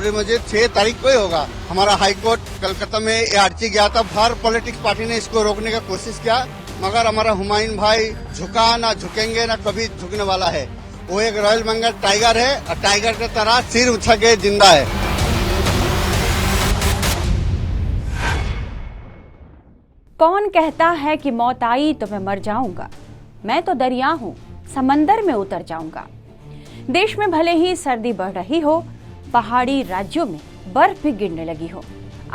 बाबरी मस्जिद 6 तारीख को ही होगा। हमारा हाई कोर्ट कलकत्ता में ये अर्जी गया था, हर पॉलिटिक्स पार्टी ने इसको रोकने का कोशिश किया, मगर हमारा हुमायूं भाई झुका ना झुकेंगे ना कभी झुकने वाला है। वो एक रॉयल बंगाल टाइगर है और टाइगर की तरह सिर उछल के जिंदा है। कौन कहता है कि मौत आई तो मैं मर जाऊंगा, मैं तो दरिया हूं, समंदर में उतर जाऊंगा। देश में भले ही सर्दी बढ़ रही हो, पहाड़ी राज्यों में बर्फ भी गिरने लगी हो,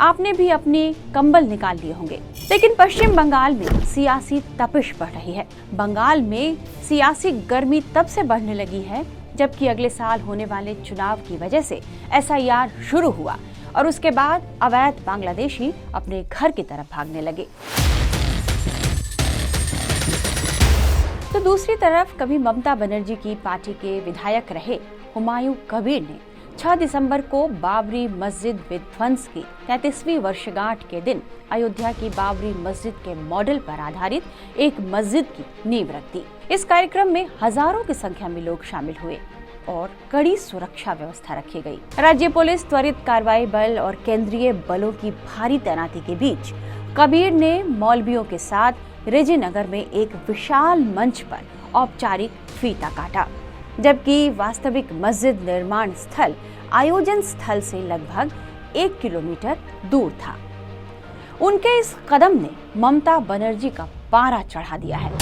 आपने भी अपने कंबल निकाल लिए होंगे, लेकिन पश्चिम बंगाल में सियासी तपिश बढ़ रही है। बंगाल में सियासी गर्मी तब से बढ़ने लगी है जबकि अगले साल होने वाले चुनाव की वजह से SIR शुरू हुआ और उसके बाद अवैध बांग्लादेशी अपने घर की तरफ भागने लगे। तो दूसरी तरफ कभी ममता बनर्जी की पार्टी के विधायक रहे हुमायूं कबीर ने 6 दिसंबर को बाबरी मस्जिद विध्वंस की 33वीं वर्षगांठ के दिन अयोध्या की बाबरी मस्जिद के मॉडल पर आधारित एक मस्जिद की नींव रख दी। इस कार्यक्रम में हजारों की संख्या में लोग शामिल हुए और कड़ी सुरक्षा व्यवस्था रखी गई। राज्य पुलिस, त्वरित कार्रवाई बल और केंद्रीय बलों की भारी तैनाती के बीच कबीर ने मौलवियों के साथ रेजी नगर में एक विशाल मंच पर औपचारिक फीता काटा, जबकि वास्तविक मस्जिद निर्माण स्थल आयोजन स्थल से लगभग 1 किलोमीटर दूर था। उनके इस कदम ने ममता बनर्जी का पारा चढ़ा दिया है।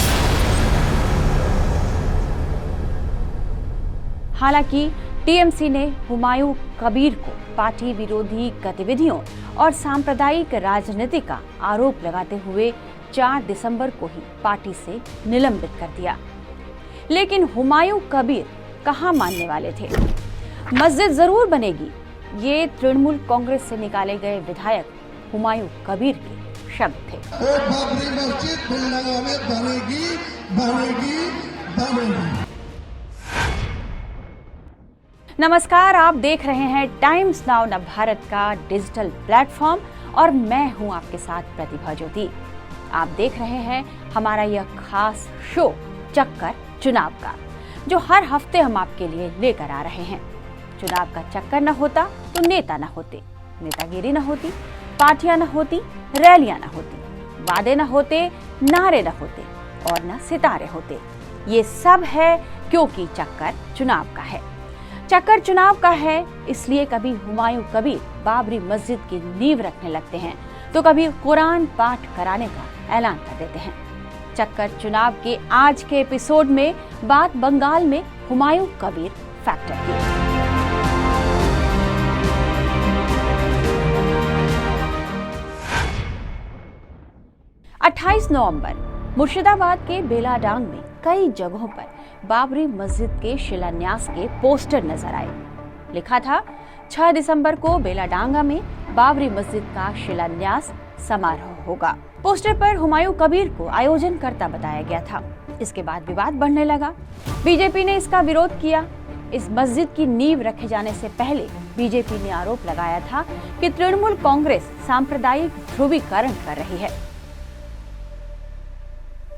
हालांकि TMC ने हुमायूं कबीर को पार्टी विरोधी गतिविधियों और सांप्रदायिक राजनीति का आरोप लगाते हुए 4 दिसंबर को ही पार्टी से निलंबित कर दिया। लेकिन हुमायूं कबीर कहां मानने वाले थे। मस्जिद जरूर बनेगी, ये तृणमूल कांग्रेस से निकाले गए विधायक हुमायूं कबीर के शब्द थे। बाबरी मस्जिद बिलडंगा में बनेगी, बनेगी, बनेगी। नमस्कार, आप देख रहे हैं टाइम्स नाउ न भारत का डिजिटल प्लेटफॉर्म और मैं हूं आपके साथ प्रतिभा ज्योति। आप देख रहे हैं हमारा यह खास शो चक्कर चुनाव का, जो हर हफ्ते हम आपके लिए लेकर आ रहे हैं। चुनाव का चक्कर न होता तो नेता न होते, नेतागिरी न होती, पार्टियां न होती, रैलियां न होती, वादे न होते, नारे न होते और न सितारे होते। ये सब है क्योंकि चक्कर चुनाव का है। चक्कर चुनाव का है इसलिए कभी हुमायूं कबीर बाबरी मस्जिद की नींव रखने लगते हैं तो कभी कुरान पाठ कराने का ऐलान कर देते हैं। चक्कर चुनाव के आज के एपिसोड में बात बंगाल में हुमायूं कबीर फैक्टर की। अट्ठाईस नवंबर मुर्शिदाबाद के बेलाडांग में कई जगहों पर बाबरी मस्जिद के शिलान्यास के पोस्टर नजर आए। लिखा था 6 दिसंबर को बेलाडांगा में बाबरी मस्जिद का शिलान्यास समारोह होगा। पोस्टर पर हुमायूं कबीर को आयोजनकर्ता बताया गया था। इसके बाद विवाद बढ़ने लगा। बीजेपी ने इसका विरोध किया। इस मस्जिद की नींव रखे जाने से पहले बीजेपी ने आरोप लगाया था कि तृणमूल कांग्रेस सांप्रदायिक ध्रुवीकरण कर रही है।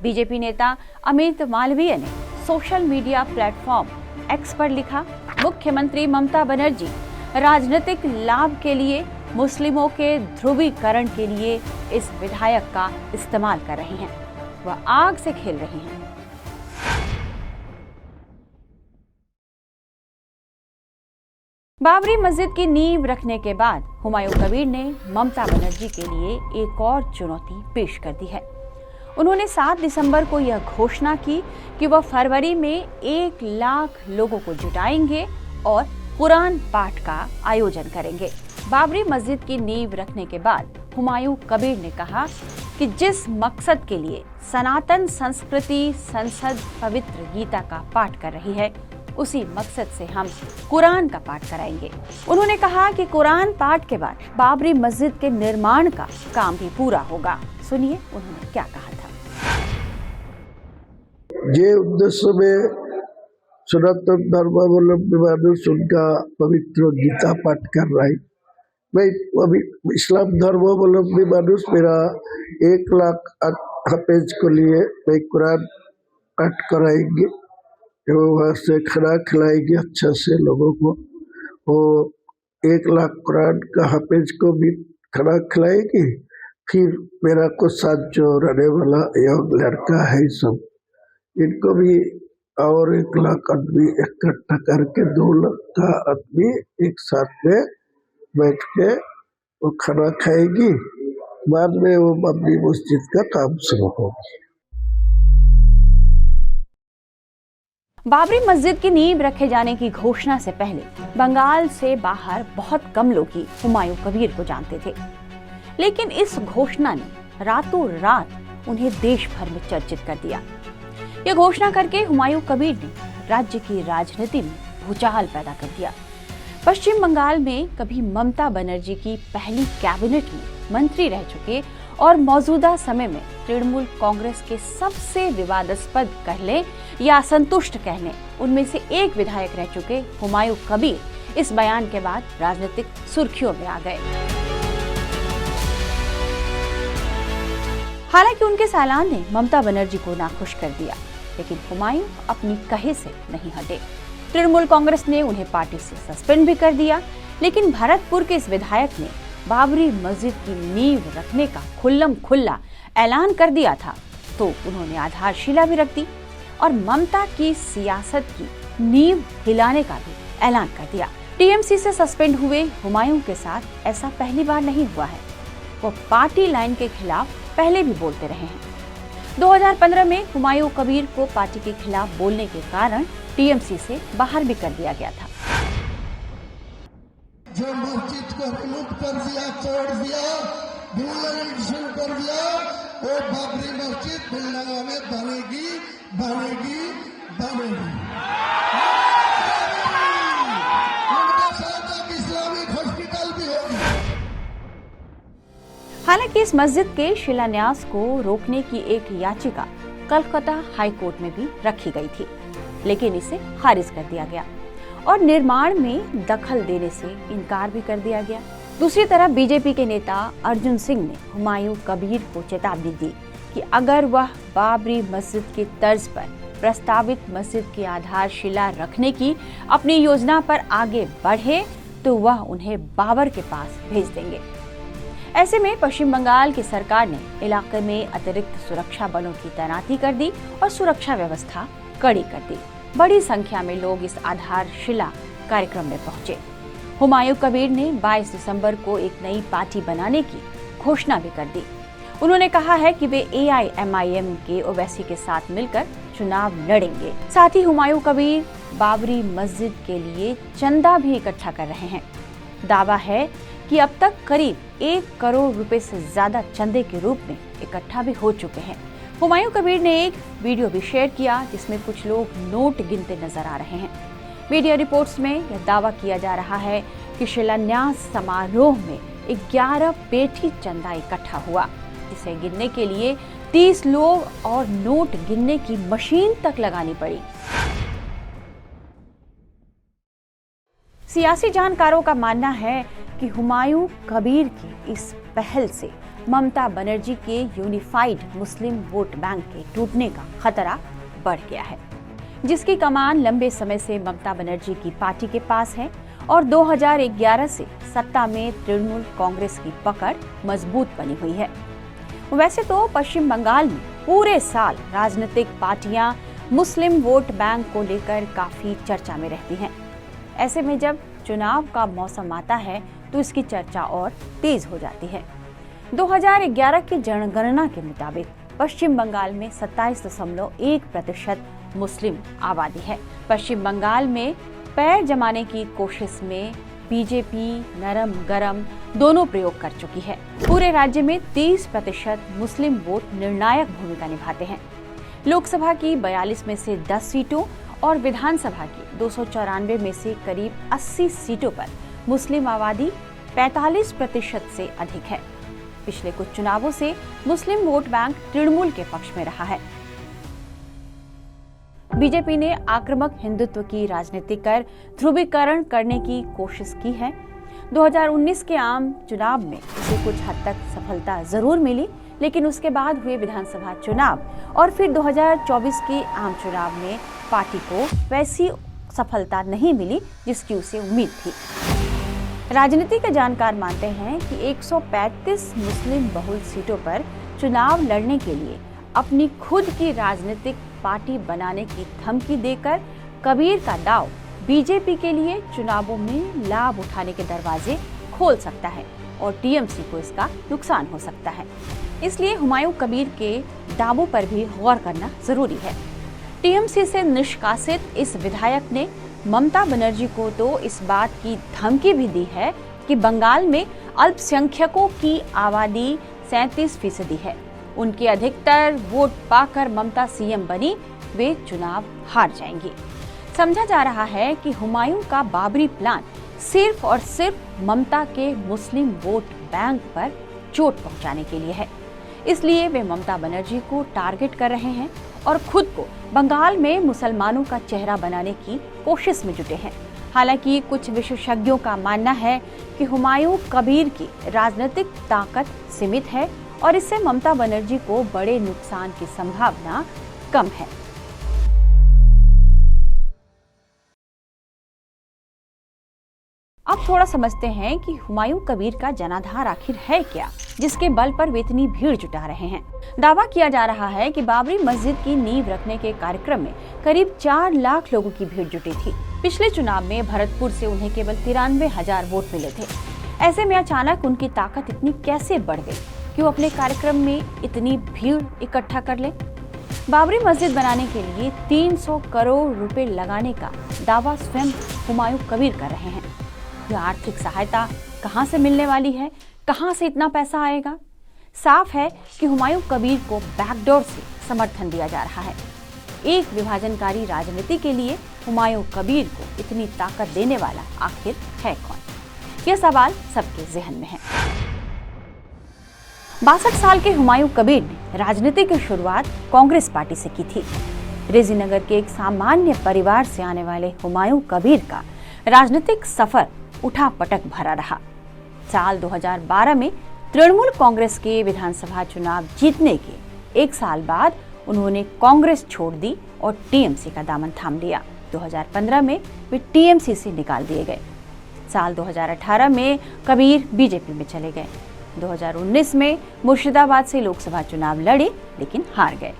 बीजेपी नेता अमित मालवीय ने सोशल मीडिया प्लेटफॉर्म X पर लिखा, मुख्यमंत्री ममता बनर्जी राजनीतिक लाभ के लिए मुस्लिमों के ध्रुवीकरण के लिए इस विधायक का इस्तेमाल कर रही हैं। वह आग से खेल रही हैं। बाबरी मस्जिद की नींव रखने के बाद हुमायूं कबीर ने ममता बनर्जी के लिए एक और चुनौती पेश कर दी है। उन्होंने 7 दिसंबर को यह घोषणा की कि वह फरवरी में 1 लाख लोगों को जुटाएंगे और कुरान पाठ का आयोजन करेंगे। बाबरी मस्जिद की नींव रखने के बाद हुमायूं कबीर ने कहा कि जिस मकसद के लिए सनातन संस्कृति संसद पवित्र गीता का पाठ कर रही है, उसी मकसद से हम कुरान का पाठ कराएंगे। उन्होंने कहा कि कुरान पाठ के बाद बाबरी मस्जिद के निर्माण का काम भी पूरा होगा। सुनिए उन्होंने क्या कहा था। जे उद्देश्य में सनातन धर्मावलंबी मानुष उनका पवित्र गीता पाठ कर रहा है, मैं अभी इस्लाम धर्मावलंबी मानुष मेरा 1 लाख हाफिज को लिए मैं कुरान पाठ कराएंगे, वहाँ से खाना खिलाएंगे अच्छा से लोगों को। वो 1 लाख कुरान का हाफिज को भी खाना खिलाएगी। फिर मेरा को साथ जो रहने वाला यंग लड़का है सब, इनको भी और 1 लाख आदमी इकट्ठा करके 2 लाख का आदमी एक साथ में बैठ के वो खाना खाएगी। बाद में वो बाबरी मस्जिद का काम शुरू होगी। बाबरी मस्जिद की नींव रखे जाने की घोषणा से पहले बंगाल से बाहर बहुत कम लोग ही हुमायूं कबीर को जानते थे, लेकिन इस घोषणा ने रातों रात उन्हें देश भर में चर्चित कर दिया। यह घोषणा करके हुमायूं कबीर ने राज्य की राजनीति में भूचाल पैदा कर दिया। पश्चिम बंगाल में कभी ममता बनर्जी की पहली कैबिनेट में मंत्री रह चुके और मौजूदा समय में तृणमूल कांग्रेस के सबसे विवादास्पद कह लें या असंतुष्ट कह लें उनमें से एक विधायक रह चुके हुमायूं कबीर इस बयान के बाद राजनीतिक सुर्खियों में आ गए। हालांकि उनके इस ऐलान ने ममता बनर्जी को नाखुश कर दिया, लेकिन हुमायूं अपनी कहे से नहीं हटे। तृणमूल कांग्रेस ने उन्हें पार्टी से सस्पेंड भी कर दिया, लेकिन भरतपुर के इस विधायक ने बाबरी मस्जिद की नींव रखने का खुल्लम खुल्ला ऐलान कर दिया था, तो उन्होंने आधारशिला भी रख दी और ममता की सियासत की नींव हिलाने का भी ऐलान कर दिया। टीएमसी से सस्पेंड हुए हुमायूं के साथ ऐसा पहली बार नहीं हुआ है। वो पार्टी लाइन के खिलाफ पहले भी बोलते रहे हैं। 2015 में हुमायूं कबीर को पार्टी के खिलाफ बोलने के कारण टीएमसी से बाहर भी कर दिया गया था। जो मस्जिद को रिमूव कर दिया, तोड़ दिया, डिमोलिशन कर दिया, वो बाबरी मस्जिद बिलनगा में बनेगी बनेगी बनेगी। उनके साथ एक इस्लामिक हॉस्पिटल भी होगी। हालांकि इस मस्जिद के शिलान्यास को रोकने की एक याचिका कलकत्ता हाई कोर्ट में भी रखी गई थी, लेकिन इसे खारिज कर दिया गया और निर्माण में दखल देने से इनकार भी कर दिया गया। दूसरी तरफ बीजेपी के नेता अर्जुन सिंह ने हुमायूं कबीर को चेतावनी दी कि अगर वह बाबरी मस्जिद की तर्ज पर प्रस्तावित मस्जिद की आधारशिला रखने की अपनी योजना पर आगे बढ़े तो वह उन्हें बाबर के पास भेज देंगे। ऐसे में पश्चिम बंगाल की सरकार ने इलाके में अतिरिक्त सुरक्षा बलों की तैनाती कर दी और सुरक्षा व्यवस्था कड़ी कर दी। बड़ी संख्या में लोग इस आधारशिला कार्यक्रम में पहुंचे। हुमायूं कबीर ने 22 दिसंबर को एक नई पार्टी बनाने की घोषणा भी कर दी। उन्होंने कहा है कि वे AIMIM के ओवैसी के साथ मिलकर चुनाव लड़ेंगे। साथ ही हुमायूं कबीर बाबरी मस्जिद के लिए चंदा भी इकट्ठा कर रहे हैं। दावा है कि अब तक करीब 1 करोड़ रुपए से ज्यादा चंदे के रूप में इकट्ठा भी हो चुके हैं। हुमायूं कबीर ने एक वीडियो भी शेयर किया जिसमें कुछ लोग नोट गिनते नजर आ रहे हैं। मीडिया रिपोर्ट्स में यह दावा किया जा रहा है कि शिलान्यास समारोह में 11 पेटी चंदा इकट्ठा हुआ, जिसे गिनने के लिए 30 लोग और नोट गिनने की मशीन तक लगानी पड़ी। सियासी जानकारों का मानना है कि हुमायूं कबीर की इस पहल से ममता बनर्जी के यूनिफाइड मुस्लिम वोट बैंक के टूटने का खतरा बढ़ गया है, जिसकी कमान लंबे समय से ममता बनर्जी की पार्टी के पास है और 2011 से सत्ता में तृणमूल कांग्रेस की पकड़ मजबूत बनी हुई है। वैसे तो पश्चिम बंगाल में पूरे साल राजनीतिक पार्टियां मुस्लिम वोट बैंक को लेकर काफी चर्चा में रहती हैं। ऐसे में जब चुनाव का मौसम आता है तो इसकी चर्चा और तेज हो जाती है। 2011 की जनगणना के मुताबिक पश्चिम बंगाल में 27.1% मुस्लिम आबादी है। पश्चिम बंगाल में पैर जमाने की कोशिश में बीजेपी नरम गरम दोनों प्रयोग कर चुकी है। पूरे राज्य में 30% मुस्लिम वोट निर्णायक भूमिका निभाते हैं। लोकसभा की 42 में से 10 सीटों और विधानसभा की 294 में से करीब 80 सीटों पर मुस्लिम आबादी 45% से अधिक है। पिछले कुछ चुनावों से मुस्लिम वोट बैंक तृणमूल के पक्ष में रहा है। बीजेपी ने आक्रामक हिंदुत्व की राजनीति कर ध्रुवीकरण करने की कोशिश की है। 2019 के आम चुनाव में इसे कुछ हद तक सफलता जरूर मिली, लेकिन उसके बाद हुए विधानसभा चुनाव और फिर 2024 के आम चुनाव में पार्टी को वैसी सफलता नहीं मिली जिसकी उसे उम्मीद थी। राजनीति के जानकार मानते हैं कि 135 मुस्लिम बहुल सीटों पर चुनाव लड़ने के लिए अपनी खुद की राजनीतिक पार्टी बनाने की धमकी देकर कबीर का दाव बीजेपी के लिए चुनावों में लाभ उठाने के दरवाजे खोल सकता है और टीएमसी को इसका नुकसान हो सकता है। इसलिए हुमायूं कबीर के दावों पर भी गौर करना जरूरी है। टीएमसी से निष्कासित इस विधायक ने ममता बनर्जी को तो इस बात की धमकी भी दी है कि बंगाल में अल्पसंख्यकों की आबादी 37% है। उनके अधिकतर वोट पाकर ममता सीएम बनी, वे चुनाव हार जाएंगी। समझा जा रहा है कि हुमायूं का बाबरी प्लान सिर्फ और सिर्फ ममता के मुस्लिम वोट बैंक पर चोट पहुंचाने के लिए है। इसलिए वे ममता बनर्जी को टारगेट कर रहे हैं और खुद को बंगाल में मुसलमानों का चेहरा बनाने की कोशिश में जुटे हैं। हालांकि कुछ विशेषज्ञों का मानना है कि हुमायूं कबीर की राजनीतिक ताकत सीमित है और इससे ममता बनर्जी को बड़े नुकसान की संभावना कम है। अब थोड़ा समझते हैं कि हुमायूं कबीर का जनाधार आखिर है क्या, जिसके बल पर वे इतनी भीड़ जुटा रहे हैं। दावा किया जा रहा है कि बाबरी मस्जिद की नींव रखने के कार्यक्रम में करीब 4 लाख लोगों की भीड़ जुटी थी। पिछले चुनाव में भरतपुर से उन्हें केवल 93,000 वोट मिले थे। ऐसे में अचानक उनकी ताकत इतनी कैसे बढ़ गई कि वो अपने कार्यक्रम में इतनी भीड़ इकट्ठा कर ले। बाबरी मस्जिद बनाने के लिए 300 करोड़ रुपए लगाने का दावा स्वयं हुमायूं कबीर कर रहे हैं। यह आर्थिक सहायता कहां से मिलने वाली है, कहां से इतना पैसा आएगा? साफ है कि हुमायूं कबीर को बैकडोर से समर्थन दिया जा रहा है। एक विभाजनकारी राजनीति के लिए हुमायूं कबीर को इतनी ताकत देने वाला आखिर है कौन? यह सवाल सबके जहन में है। 62 साल के हुमायूं कबीर ने राजनीति की शुरुआत कांग्रेस पार्टी से की थी। रेजीनगर के एक सामान्य परिवार से आने वाले हुमायूं कबीर का राजनीतिक सफर उठापटक भरा रहा। साल 2012 में तृणमूल कांग्रेस के विधानसभा चुनाव जीतने के 1 साल बाद उन्होंने कांग्रेस छोड़ दी और टीएमसी का दामन थाम लिया। 2015 में वे टीएमसी से निकाल दिए गए। साल 2018 में कबीर बीजेपी में चले गए। 2019 में मुर्शिदाबाद से लोकसभा चुनाव लड़े लेकिन हार गए।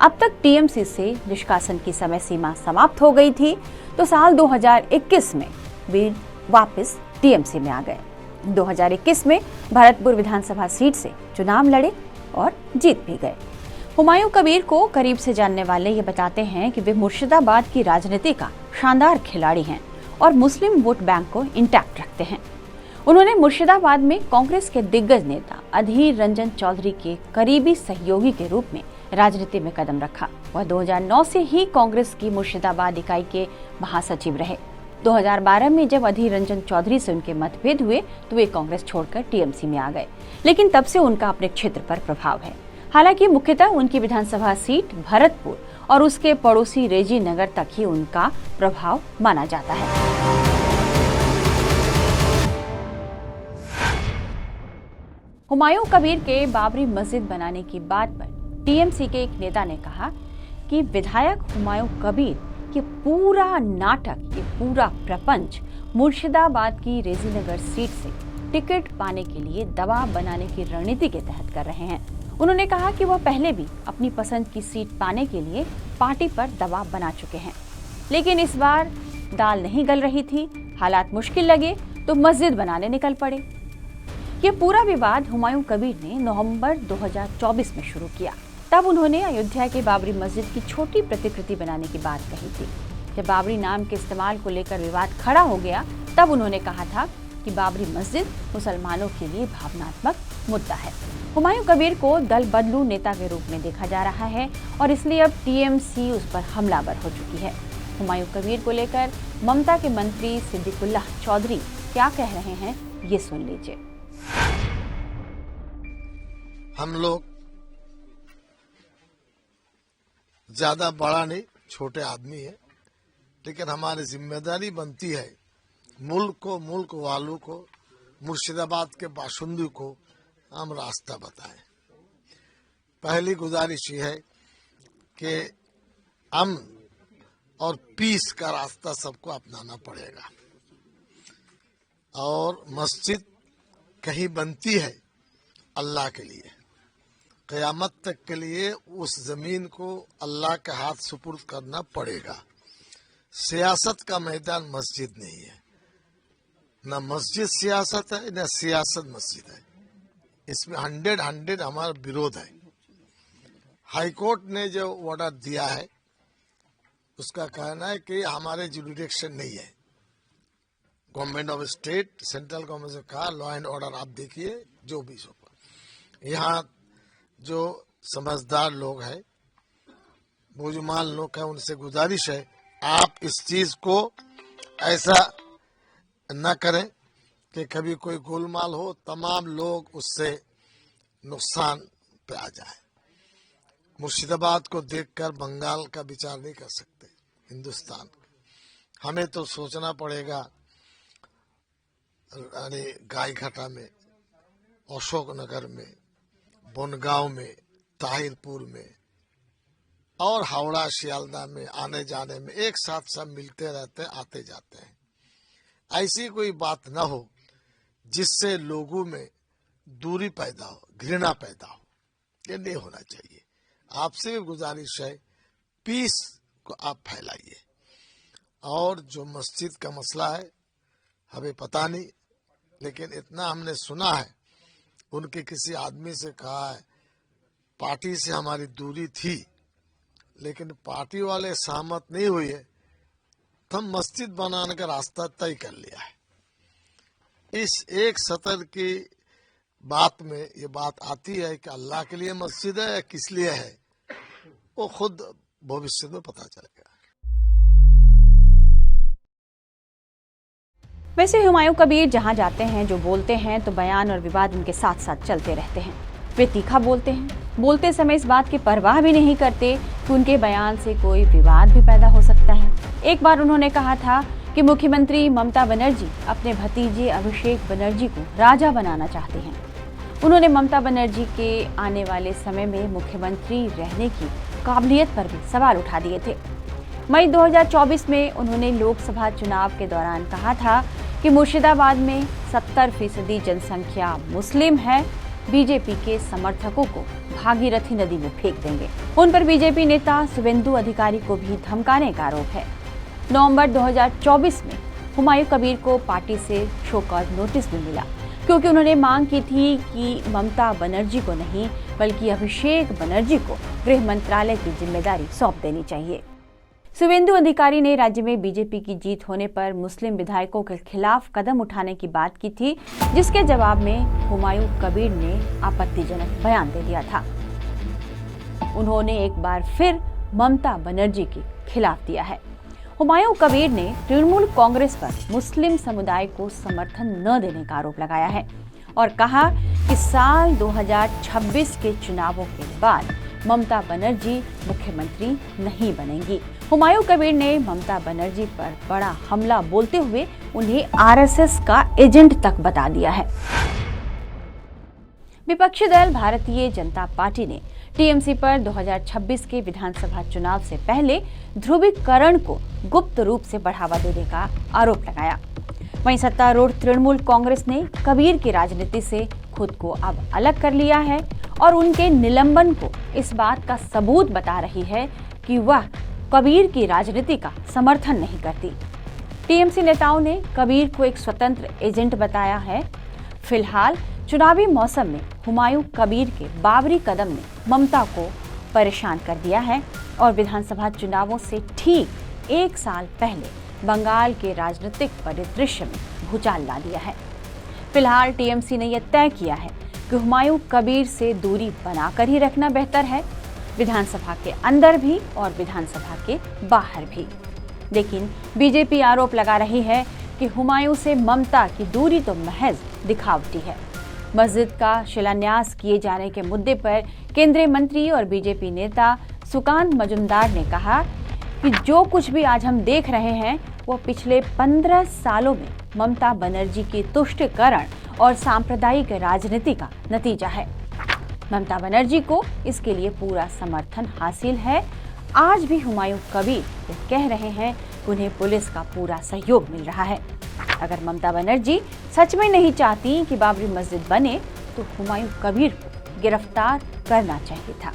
अब तक टीएमसी से निष्कासन की समय सीमा समाप्त हो गई थी, तो साल 2021 में वे वापस टीएमसी में आ गए। 2021 में भरतपुर विधानसभा सीट से चुनाव लड़े और जीत भी गए। हुमायूं कबीर को करीब से जानने वाले ये बताते हैं कि वे मुर्शिदाबाद की राजनीति का शानदार खिलाड़ी हैं और मुस्लिम वोट बैंक को इंटैक्ट रखते हैं। उन्होंने मुर्शिदाबाद में कांग्रेस के दिग्गज नेता अधीर रंजन चौधरी के करीबी सहयोगी के रूप में राजनीति में कदम रखा। वह 2009 से ही कांग्रेस की मुर्शिदाबाद इकाई के महासचिव रहे। 2012 में जब अधीर रंजन चौधरी से उनके मतभेद हुए तो वे कांग्रेस छोड़कर टीएमसी में आ गए, लेकिन तब से उनका अपने क्षेत्र पर प्रभाव है। हालांकि मुख्यतः उनकी विधानसभा सीट भरतपुर और उसके पड़ोसी रेजीनगर तक ही उनका प्रभाव माना जाता है। हुमायूं कबीर के बाबरी मस्जिद बनाने की बात पर टीएमसी के एक नेता ने कहा कि विधायक हुमायूं कबीर ये पूरा नाटक, ये पूरा प्रपंच मुर्शिदाबाद की रेजीनगर सीट से टिकट पाने के लिए दबाव बनाने की रणनीति के तहत कर रहे हैं। उन्होंने कहा कि वह पहले भी अपनी पसंद की सीट पाने के लिए पार्टी पर दबाव बना चुके हैं, लेकिन इस बार दाल नहीं गल रही थी। हालात मुश्किल लगे तो मस्जिद बनाने निकल पड़े। ये पूरा विवाद हुमायूं कबीर ने नवंबर 2024 में शुरू किया। तब उन्होंने अयोध्या के बाबरी मस्जिद की छोटी प्रतिकृति बनाने की बात कही थी। जब बाबरी नाम के इस्तेमाल को लेकर विवाद खड़ा हो गया, तब उन्होंने कहा था कि बाबरी मस्जिद मुसलमानों के लिए भावनात्मक मुद्दा है। हुमायूं कबीर को दल बदलू नेता के रूप में देखा जा रहा है और इसलिए अब टीएमसी उस पर हमलावर हो चुकी है। हुमायूं कबीर को लेकर ममता के मंत्री सिद्दीकुल्लाह चौधरी क्या कह रहे हैं, ये सुन लीजिए। हम लोग ज्यादा बड़ा नहीं, छोटे आदमी है, लेकिन हमारी जिम्मेदारी बनती है मुल्क वालों को, मुर्शिदाबाद के बाशिंदों को हम रास्ता बताएं। पहली गुजारिश ये है कि अमन और पीस का रास्ता सबको अपनाना पड़ेगा। और मस्जिद कहीं बनती है अल्लाह के लिए, क़यामत तक के लिए उस जमीन को अल्लाह के हाथ सुपुर्द करना पड़ेगा। सियासत का मैदान मस्जिद नहीं है, न मस्जिद सियासत है न सियासत मस्जिद है। इसमें 100 हमारा विरोध है। हाईकोर्ट ने जो ऑर्डर दिया है उसका कहना है कि हमारे जुरिडिक्शन नहीं है। Government of state, central government से कहा लॉ एंड ऑर्डर आप देखिए जो भी सो। यहाँ जो समझदार लोग हैं, बुजुर्ग लोग हैं, उनसे गुजारिश है आप इस चीज को ऐसा न करें कि कभी कोई गोलमाल हो, तमाम लोग उससे नुकसान पे आ जाए। मुर्शिदाबाद को देखकर बंगाल का विचार नहीं कर सकते हिंदुस्तान। हमें तो सोचना पड़ेगा गायघाटा में, अशोकनगर में, बनगांव में, ताहिरपुर में और हावड़ा शियालदा में आने जाने में एक साथ सब मिलते रहते हैं, आते जाते हैं। ऐसी कोई बात न हो जिससे लोगों में दूरी पैदा हो, घृणा पैदा हो। ये नहीं होना चाहिए। आपसे भी गुजारिश है पीस को आप फैलाइए। और जो मस्जिद का मसला है हमें पता नहीं, लेकिन इतना हमने सुना है, उनके किसी आदमी से कहा है पार्टी से हमारी दूरी थी लेकिन पार्टी वाले सहमत नहीं हुए तो हम मस्जिद बनाने का रास्ता तय कर लिया है। इस एक सतर की बात में ये बात आती है कि अल्लाह के लिए मस्जिद है या किस लिए है, वो खुद भविष्य में पता चलेगा। वैसे हुमायूं कबीर जहां जाते हैं, जो बोलते हैं, तो बयान और विवाद उनके साथ साथ चलते रहते हैं। वे तीखा बोलते हैं, बोलते समय इस बात की परवाह भी नहीं करते कि उनके बयान से कोई विवाद भी पैदा हो सकता है। एक बार उन्होंने कहा था कि मुख्यमंत्री ममता बनर्जी अपने भतीजे अभिषेक बनर्जी को राजा बनाना चाहते हैं। उन्होंने ममता बनर्जी के आने वाले समय में मुख्यमंत्री रहने की काबिलियत पर भी सवाल उठा दिए थे। मई 2024 में उन्होंने लोकसभा चुनाव के दौरान कहा था कि मुर्शिदाबाद में 70% जनसंख्या मुस्लिम है, बीजेपी के समर्थकों को भागीरथी नदी में फेंक देंगे। उन पर बीजेपी नेता शुभेंदु अधिकारी को भी धमकाने का आरोप है। नवंबर 2024 में हुमायूं कबीर को पार्टी से शो कॉज नोटिस भी मिला, क्योंकि उन्होंने मांग की थी कि ममता बनर्जी को नहीं बल्कि अभिषेक बनर्जी को गृह मंत्रालय की जिम्मेदारी सौंप देनी चाहिए। शुभेंदु अधिकारी ने राज्य में बीजेपी की जीत होने पर मुस्लिम विधायकों के खिलाफ कदम उठाने की बात की थी, जिसके जवाब में हुमायूं कबीर ने आपत्तिजनक बयान दे दिया था। उन्होंने एक बार फिर ममता बनर्जी के खिलाफ दिया है। हुमायूं कबीर ने तृणमूल कांग्रेस पर मुस्लिम समुदाय को समर्थन न देने का आरोप लगाया है और कहा कि साल 2026 के चुनावों के बाद ममता बनर्जी मुख्यमंत्री नहीं बनेंगी। हुमायूं कबीर ने ममता बनर्जी पर बड़ा हमला बोलते हुए उन्हें आरएसएस का एजेंट तक बता दिया है। विपक्षी दल भारतीय जनता पार्टी ने टीएमसी पर 2026 के विधानसभा चुनाव से पहले ध्रुवीकरण को गुप्त रूप से बढ़ावा देने का आरोप लगाया। वहीं सत्तारूढ़ तृणमूल कांग्रेस ने कबीर की राजनीति से खुद को अब अलग कर लिया है और उनके निलंबन को इस बात का सबूत बता रही है कि वह कबीर की राजनीति का समर्थन नहीं करती। टीएमसी नेताओं ने कबीर को एक स्वतंत्र एजेंट बताया है। फिलहाल चुनावी मौसम में हुमायूं कबीर के बाबरी कदम ने ममता को परेशान कर दिया है और विधानसभा चुनावों से ठीक एक साल पहले बंगाल के राजनीतिक परिदृश्य में भूचाल ला दिया है। फिलहाल टीएमसी ने यह तय किया है कि हुमायूं कबीर से दूरी बनाकर ही रखना बेहतर है, विधानसभा के अंदर भी और विधानसभा के बाहर भी। लेकिन बीजेपी आरोप लगा रही है कि हुमायूं से ममता की दूरी तो महज दिखावटी है। मस्जिद का शिलान्यास किए जाने के मुद्दे पर केंद्रीय मंत्री और बीजेपी नेता सुकांत मजुमदार ने कहा कि जो कुछ भी आज हम देख रहे हैं वो पिछले 15 सालों में ममता बनर्जी की तुष्टीकरण और सांप्रदायिक राजनीति का नतीजा है। ममता बनर्जी को इसके लिए पूरा समर्थन हासिल है। आज भी हुमायूं कबीर कह रहे हैं कि उन्हें पुलिस का पूरा सहयोग मिल रहा है। अगर ममता बनर्जी सच में नहीं चाहती कि बाबरी मस्जिद बने तो हुमायूं कबीर को गिरफ्तार करना चाहिए था।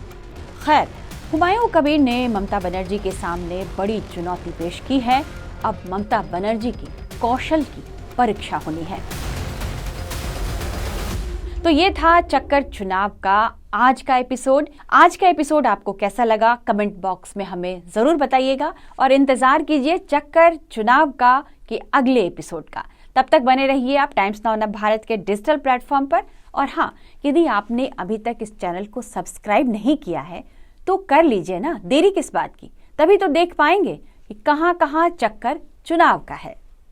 खैर, हुमायूं कबीर ने ममता बनर्जी के सामने बड़ी चुनौती पेश की है। अब ममता बनर्जी की कौशल की परीक्षा होनी है। तो ये था चक्कर चुनाव का आज का एपिसोड आपको कैसा लगा कमेंट बॉक्स में हमें जरूर बताइएगा और इंतजार कीजिए चक्कर चुनाव का कि अगले एपिसोड का। तब तक बने रहिए आप टाइम्स नाउ भारत के डिजिटल प्लेटफॉर्म पर। और हाँ, यदि आपने अभी तक इस चैनल को सब्सक्राइब नहीं किया है तो कर लीजिए ना, देरी किस बात की। तभी तो देख पाएंगे कि कहां-कहां चक्कर चुनाव का है।